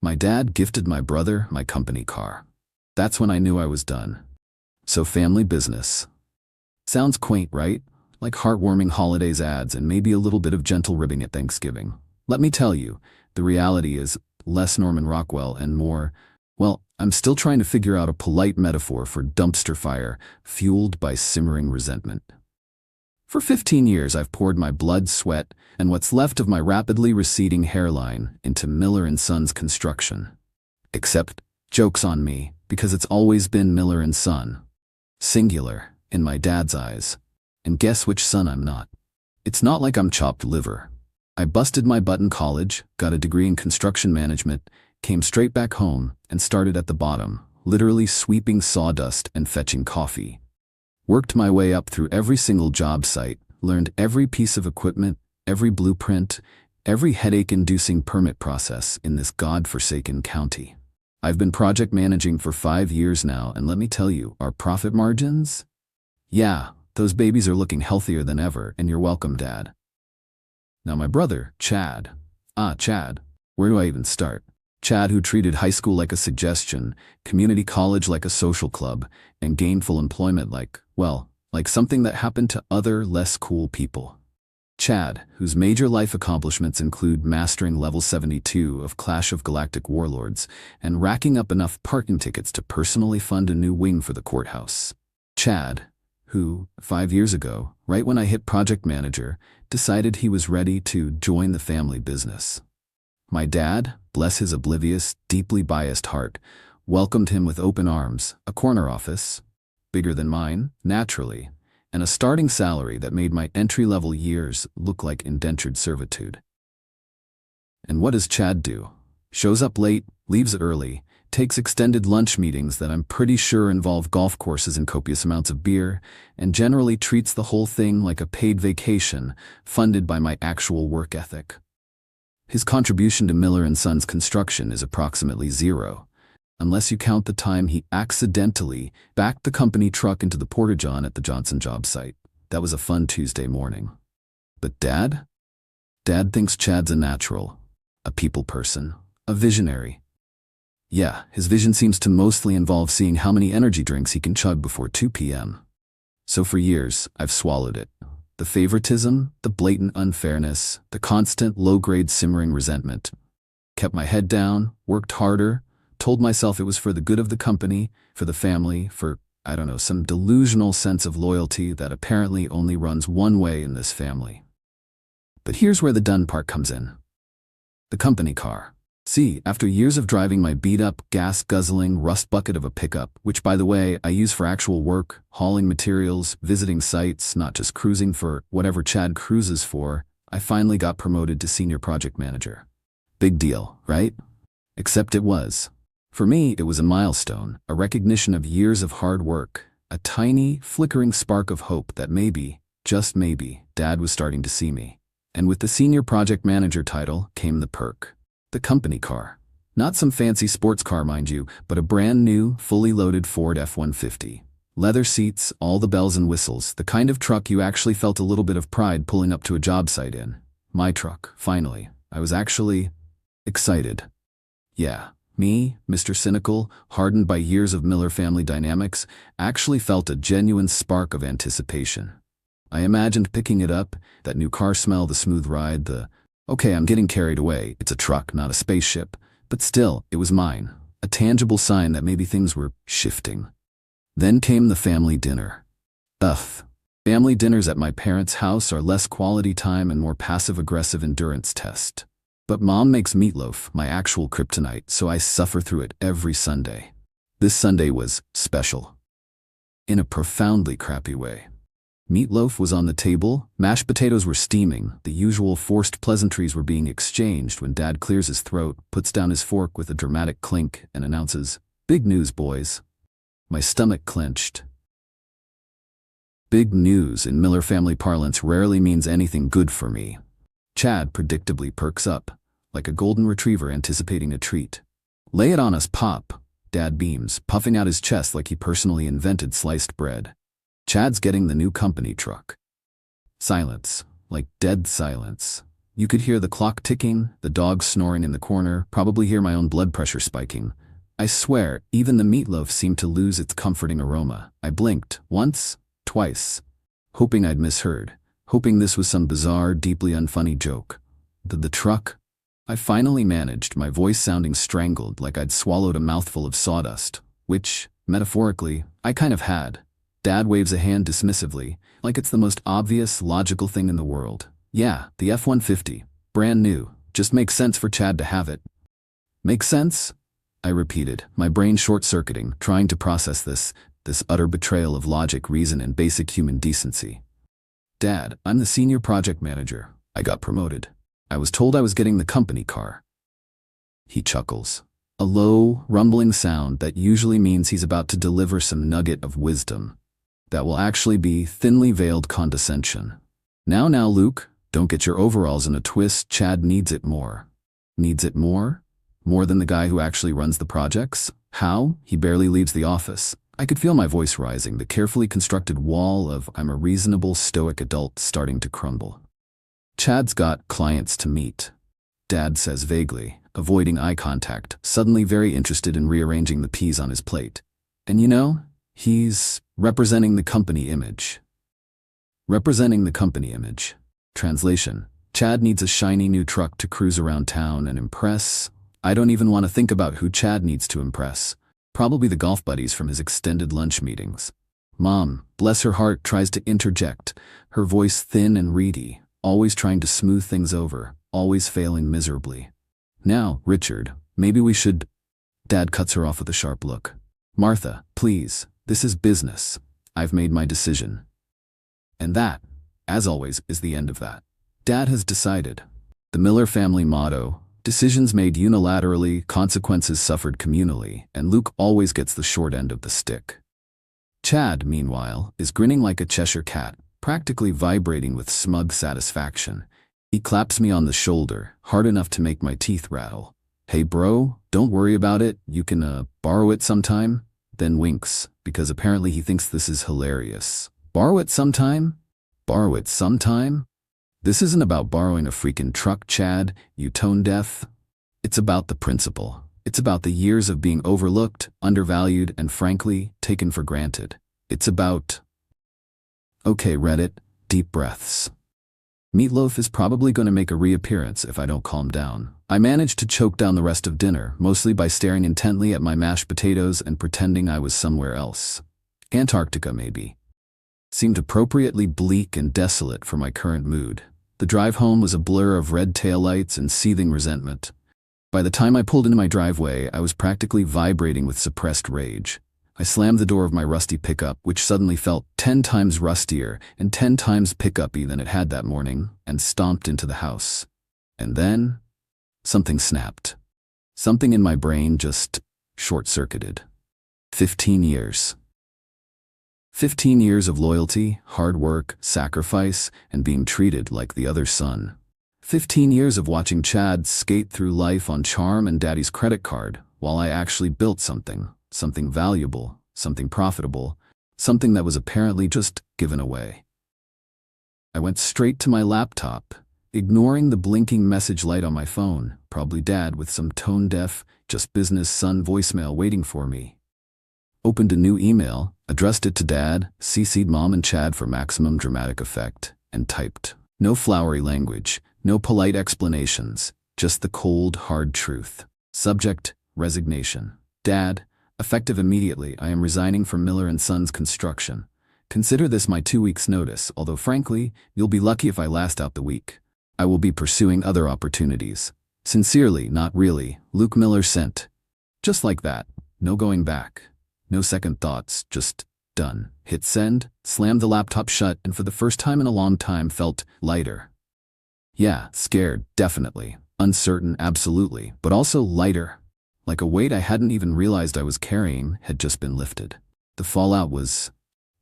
My dad gifted my brother my company car. That's when I knew I was done. So family business. Sounds quaint, right? Like heartwarming holidays ads and maybe a little bit of gentle ribbing at Thanksgiving. Let me tell you, the reality is less Norman Rockwell and more, well, I'm still trying to figure out a polite metaphor for dumpster fire fueled by simmering resentment. For 15 years, I've poured my blood, sweat, and what's left of my rapidly receding hairline into Miller & Sons construction. Except, joke's on me, because it's always been Miller & Son. Singular, in my dad's eyes. And guess which son I'm not? It's not like I'm chopped liver. I busted my butt in college, got a degree in construction management, came straight back home, and started at the bottom, literally sweeping sawdust and fetching coffee. Worked my way up through every single job site, learned every piece of equipment, every blueprint, every headache-inducing permit process in this god-forsaken county. I've been project managing for 5 years now, and let me tell you, our profit margins? Yeah, those babies are looking healthier than ever, and you're welcome, Dad. Now my brother, Chad. Chad. Where do I even start? Chad, who treated high school like a suggestion, community college like a social club, and gainful employment like something that happened to other, less cool people. Chad, whose major life accomplishments include mastering level 72 of Clash of Galactic Warlords and racking up enough parking tickets to personally fund a new wing for the courthouse. Chad, who, 5 years ago, right when I hit project manager, decided he was ready to join the family business. My dad, bless his oblivious, deeply biased heart, welcomed him with open arms, a corner office, bigger than mine, naturally, and a starting salary that made my entry-level years look like indentured servitude. And what does Chad do? Shows up late, leaves early, takes extended lunch meetings that I'm pretty sure involve golf courses and copious amounts of beer, and generally treats the whole thing like a paid vacation funded by my actual work ethic. His contribution to Miller & Sons construction is approximately zero, unless you count the time he accidentally backed the company truck into the porta-john at the Johnson job site. That was a fun Tuesday morning. But Dad? Dad thinks Chad's a natural, a people person, a visionary. Yeah, his vision seems to mostly involve seeing how many energy drinks he can chug before 2 p.m. So for years, I've swallowed it. The favoritism, the blatant unfairness, the constant low-grade simmering resentment. Kept my head down, worked harder, told myself it was for the good of the company, for the family, for, some delusional sense of loyalty that apparently only runs one way in this family. But here's where the done part comes in. The company car. See, after years of driving my beat-up, gas-guzzling rust bucket of a pickup, which, by the way, I use for actual work, hauling materials, visiting sites, not just cruising for whatever Chad cruises for, I finally got promoted to senior project manager. Big deal, right? Except it was. For me, it was a milestone, a recognition of years of hard work, a tiny, flickering spark of hope that maybe, just maybe, Dad was starting to see me. And with the senior project manager title came the perk. The company car. Not some fancy sports car, mind you, but a brand new, fully loaded Ford F-150. Leather seats, all the bells and whistles, the kind of truck you actually felt a little bit of pride pulling up to a job site in. My truck, finally. I was actually excited. Yeah, me, Mr. Cynical, hardened by years of Miller family dynamics, actually felt a genuine spark of anticipation. I imagined picking it up, that new car smell, the smooth ride, okay, I'm getting carried away. It's a truck, not a spaceship. But still, it was mine. A tangible sign that maybe things were shifting. Then came the family dinner. Family dinners at my parents' house are less quality time and more passive-aggressive endurance test. But Mom makes meatloaf, my actual kryptonite, so I suffer through it every Sunday. This Sunday was special. In a profoundly crappy way. Meatloaf was on the table, mashed potatoes were steaming, the usual forced pleasantries were being exchanged when Dad clears his throat, puts down his fork with a dramatic clink, and announces, "Big news, boys." My stomach clenched. Big news in Miller family parlance rarely means anything good for me. Chad predictably perks up, like a golden retriever anticipating a treat. "Lay it on us, Pop," Dad beams, puffing out his chest like he personally invented sliced bread. Chad's getting the new company truck. Silence, like dead silence. You could hear the clock ticking, the dog snoring in the corner, probably hear my own blood pressure spiking. I swear, even the meatloaf seemed to lose its comforting aroma. I blinked, once, twice, hoping I'd misheard, hoping this was some bizarre, deeply unfunny joke. The truck? I finally managed, my voice sounding strangled like I'd swallowed a mouthful of sawdust, which, metaphorically, I kind of had. Dad waves a hand dismissively, like it's the most obvious, logical thing in the world. Yeah, the F-150. Brand new. Just makes sense for Chad to have it. Makes sense? I repeated, my brain short-circuiting, trying to process this utter betrayal of logic, reason, and basic human decency. Dad, I'm the senior project manager. I got promoted. I was told I was getting the company car. He chuckles. A low, rumbling sound that usually means he's about to deliver some nugget of wisdom. That will actually be thinly veiled condescension. Now, Luke, don't get your overalls in a twist. Chad needs it more. Needs it more? More than the guy who actually runs the projects? How? He barely leaves the office. I could feel my voice rising, the carefully constructed wall of I'm a reasonable, stoic adult starting to crumble. Chad's got clients to meet, Dad says vaguely, avoiding eye contact, suddenly very interested in rearranging the peas on his plate. And you know, he's representing the company image. Representing the company image. Translation: Chad needs a shiny new truck to cruise around town and impress. I don't even want to think about who Chad needs to impress. Probably the golf buddies from his extended lunch meetings. Mom, bless her heart, tries to interject, her voice thin and reedy, always trying to smooth things over, always failing miserably. Now, Richard, maybe we should... Dad cuts her off with a sharp look. Martha, please, this is business. I've made my decision. And that, as always, is the end of that. Dad has decided. The Miller family motto: decisions made unilaterally, consequences suffered communally, and Luke always gets the short end of the stick. Chad, meanwhile, is grinning like a Cheshire cat, practically vibrating with smug satisfaction. He claps me on the shoulder, hard enough to make my teeth rattle. Hey bro, don't worry about it, you can, borrow it sometime? Then winks, because apparently he thinks this is hilarious. Borrow it sometime? Borrow it sometime? This isn't about borrowing a freaking truck, Chad, you tone deaf. It's about the principle. It's about the years of being overlooked, undervalued, and frankly, taken for granted. It's about... Okay, Reddit, deep breaths. Meatloaf is probably going to make a reappearance if I don't calm down. I managed to choke down the rest of dinner, mostly by staring intently at my mashed potatoes and pretending I was somewhere else. Antarctica, maybe. Seemed appropriately bleak and desolate for my current mood. The drive home was a blur of red taillights and seething resentment. By the time I pulled into my driveway, I was practically vibrating with suppressed rage. I slammed the door of my rusty pickup, which suddenly felt 10 times rustier and 10 times pickup-y than it had that morning, and stomped into the house. And then, something snapped. Something in my brain just short-circuited. 15 years. 15 years of loyalty, hard work, sacrifice, and being treated like the other son. 15 years of watching Chad skate through life on charm and daddy's credit card, while I actually built something valuable, something profitable, something that was apparently just given away. I went straight to my laptop, ignoring the blinking message light on my phone, probably Dad with some tone-deaf, just business son voicemail waiting for me. Opened a new email, addressed it to Dad, CC'd Mom and Chad for maximum dramatic effect, and typed. No flowery language, no polite explanations, just the cold, hard truth. Subject, resignation. Dad, effective immediately, I am resigning from Miller & Sons Construction. Consider this my 2 weeks' notice, although frankly, you'll be lucky if I last out the week. I will be pursuing other opportunities. Sincerely, not really, Luke Miller sent. Just like that, no going back. No second thoughts, just done. Hit send, slammed the laptop shut, and for the first time in a long time felt lighter. Yeah, scared, definitely. Uncertain, absolutely, but also lighter. Like a weight I hadn't even realized I was carrying had just been lifted. The fallout was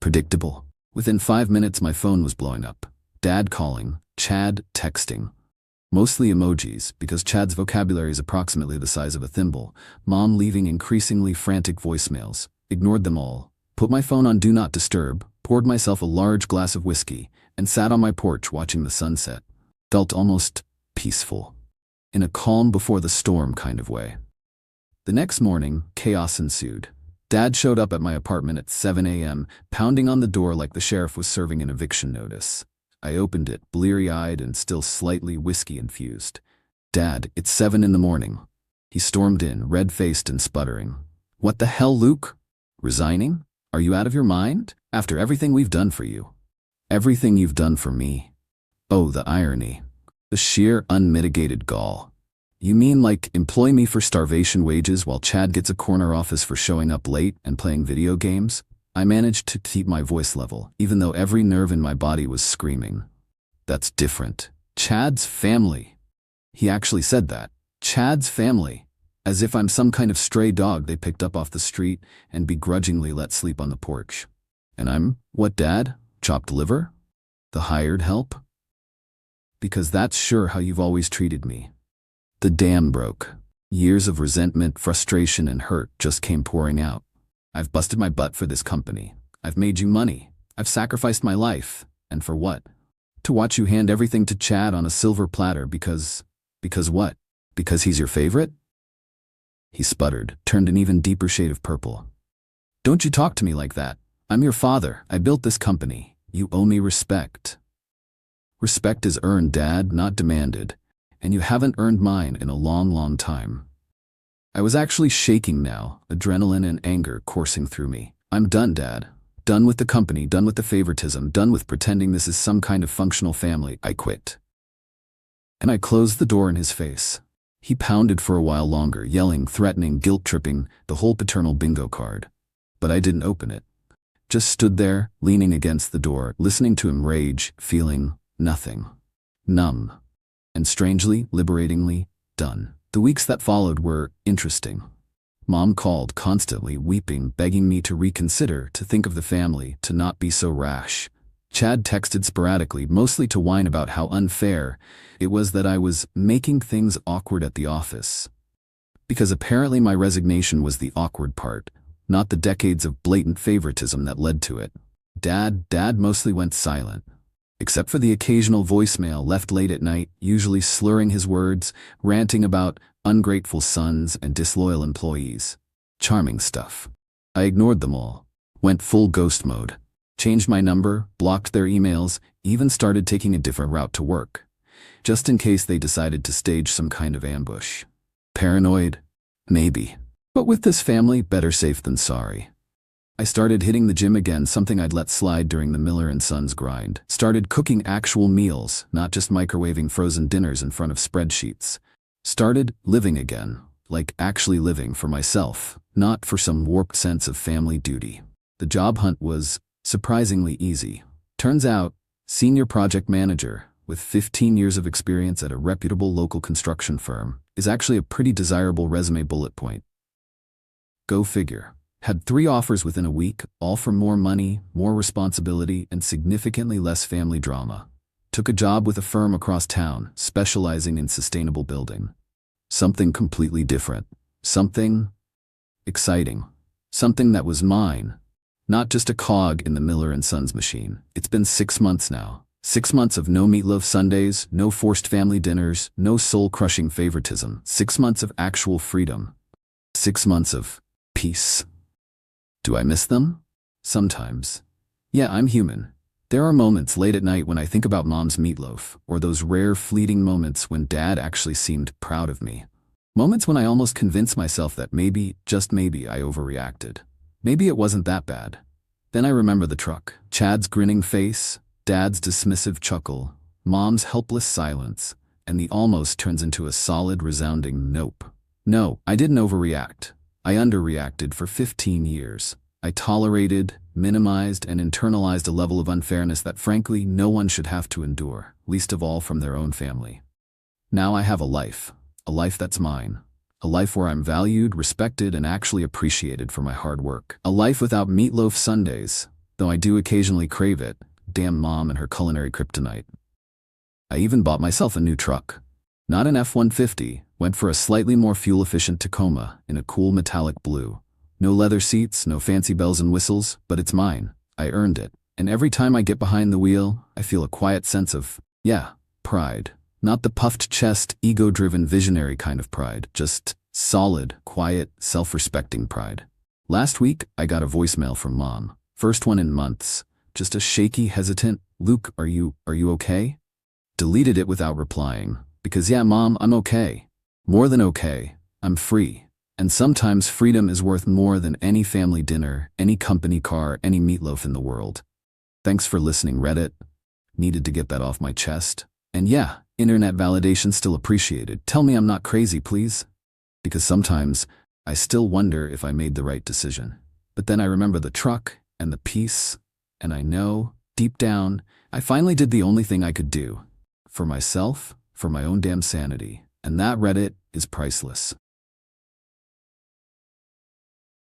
predictable. Within 5 minutes my phone was blowing up. Dad calling, Chad texting. Mostly emojis, because Chad's vocabulary is approximately the size of a thimble. Mom leaving increasingly frantic voicemails. Ignored them all. Put my phone on Do Not Disturb, poured myself a large glass of whiskey, and sat on my porch watching the sunset. Felt almost peaceful. In a calm before the storm kind of way. The next morning, chaos ensued. Dad showed up at my apartment at 7 a.m., pounding on the door like the sheriff was serving an eviction notice. I opened it, bleary-eyed and still slightly whiskey-infused. "Dad, it's 7 in the morning." He stormed in, red-faced and sputtering. "What the hell, Luke? Resigning? Are you out of your mind? After everything we've done for you. Everything you've done for me." Oh, the irony. The sheer, unmitigated gall. "You mean like employ me for starvation wages while Chad gets a corner office for showing up late and playing video games?" I managed to keep my voice level, even though every nerve in my body was screaming. "That's different. Chad's family." He actually said that. Chad's family. As if I'm some kind of stray dog they picked up off the street and begrudgingly let sleep on the porch. And I'm, what, Dad? Chopped liver? The hired help? Because that's sure how you've always treated me. The dam broke. Years of resentment, frustration, and hurt just came pouring out. I've busted my butt for this company. I've made you money. I've sacrificed my life. And for what? To watch you hand everything to Chad on a silver platter because what? Because he's your favorite? He sputtered, turned an even deeper shade of purple. "Don't you talk to me like that. I'm your father. I built this company. You owe me respect." "Respect is earned, Dad, not demanded. And you haven't earned mine in a long, long time." I was actually shaking now, adrenaline and anger coursing through me. "I'm done, Dad. Done with the company, done with the favoritism, done with pretending this is some kind of functional family. I quit." And I closed the door in his face. He pounded for a while longer, yelling, threatening, guilt-tripping, the whole paternal bingo card. But I didn't open it. Just stood there, leaning against the door, listening to him rage, feeling nothing. Numb. And strangely, liberatingly, done. The weeks that followed were interesting. Mom called, constantly weeping, begging me to reconsider, to think of the family, to not be so rash. Chad texted sporadically, mostly to whine about how unfair it was that I was making things awkward at the office. Because apparently my resignation was the awkward part, not the decades of blatant favoritism that led to it. Dad mostly went silent. Except for the occasional voicemail left late at night, usually slurring his words, ranting about ungrateful sons and disloyal employees. Charming stuff. I ignored them all. Went full ghost mode. Changed my number, blocked their emails, even started taking a different route to work. Just in case they decided to stage some kind of ambush. Paranoid? Maybe. But with this family, better safe than sorry. I started hitting the gym again, something I'd let slide during the Miller and Sons grind. Started cooking actual meals, not just microwaving frozen dinners in front of spreadsheets. Started living again, like actually living for myself, not for some warped sense of family duty. The job hunt was surprisingly easy. Turns out, senior project manager, with 15 years of experience at a reputable local construction firm, is actually a pretty desirable resume bullet point. Go figure. Had 3 offers within a week, all for more money, more responsibility, and significantly less family drama. Took a job with a firm across town, specializing in sustainable building. Something completely different. Something exciting. Something that was mine. Not just a cog in the Miller and Sons machine. It's been 6 months now. 6 months of no meatloaf Sundays, no forced family dinners, no soul-crushing favoritism. 6 months of actual freedom. 6 months of peace. Do I miss them? Sometimes. Yeah, I'm human. There are moments late at night when I think about Mom's meatloaf, or those rare fleeting moments when Dad actually seemed proud of me. Moments when I almost convinced myself that maybe, just maybe, I overreacted. Maybe it wasn't that bad. Then I remember the truck. Chad's grinning face, Dad's dismissive chuckle, Mom's helpless silence, and the almost turns into a solid, resounding nope. No, I didn't overreact. I underreacted for 15 years. I tolerated, minimized, and internalized a level of unfairness that frankly no one should have to endure, least of all from their own family. Now I have a life that's mine. A life where I'm valued, respected, and actually appreciated for my hard work. A life without meatloaf Sundays, though I do occasionally crave it. Damn Mom and her culinary kryptonite. I even bought myself a new truck. Not an F-150, went for a slightly more fuel-efficient Tacoma in a cool metallic blue. No leather seats, no fancy bells and whistles, but it's mine. I earned it. And every time I get behind the wheel, I feel a quiet sense of, pride. Not the puffed chest, ego-driven visionary kind of pride, just solid, quiet, self-respecting pride. Last week, I got a voicemail from Mom. First one in months. Just a shaky, hesitant, "Luke, are you okay?" Deleted it without replying. Because yeah, Mom, I'm okay. More than okay. I'm free. And sometimes freedom is worth more than any family dinner, any company car, any meatloaf in the world. Thanks for listening, Reddit. Needed to get that off my chest. And yeah, internet validation still appreciated. Tell me I'm not crazy, please. Because sometimes I still wonder if I made the right decision. But then I remember the truck and the peace, and I know, deep down, I finally did the only thing I could do. For myself, for my own damn sanity. And that, Reddit, is priceless.